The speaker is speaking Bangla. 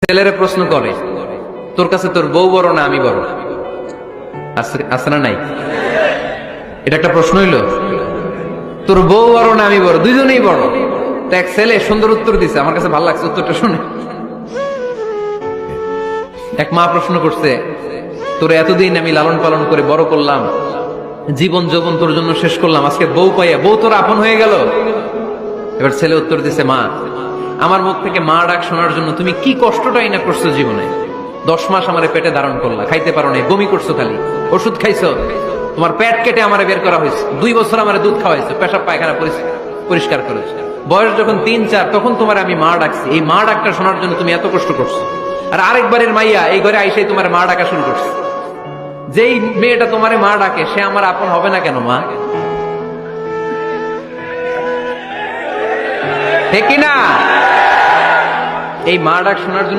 ছেলেরা প্রশ্ন করে, তোর কাছে তোর বউ বড় না আমি বড়? আছে না নাই? এটা একটা প্রশ্ন হইলো। তোর বউ বড় না আমি বড়? দুইজনেই বড়। তো এক ছেলে সুন্দর উত্তর দিছে, আমার কাছে ভালো লাগছে উত্তরটা শুনে। এক মা প্রশ্ন করছে, তোর এতদিন আমি লালন পালন করে বড় করলাম, জীবন যৌবন তোর জন্য শেষ করলাম, আজকে বউ পাইয়া বউ তোর আপন হয়ে গেল। এবার ছেলে উত্তর দিছে, মা আমার মুখ থেকে মা ডাক শোনার জন্য তুমি কি কষ্টটাই না করছো জীবনে। 10 মাস আমারে পেটে ধারণ করলা, খাইতে পারো নাই, বমি করছো, খালি ওষুধ খাইছো, তোমার পেট কেটে আমারে বের করা হয়েছে, 2 বছর আমারে দুধ খাওয়াইছো, পেশাব পায়খানা পরিষ্কার করেছো, বয়স যখন 3-4 তখন তোমার আমি মা ডাকছি। এই মা ডাকটা শোনার জন্য তুমি এত কষ্ট করছো, আর আরেকবারের মাইয়া এই ঘরে আইসাই তোমার মা ডাকা শুরু করছে। যেই মেয়েটা তোমারে মা ডাকে সে আমার আপন হবে না কেন মা? ঠিক না? এই মা ডাক শোনার জন্য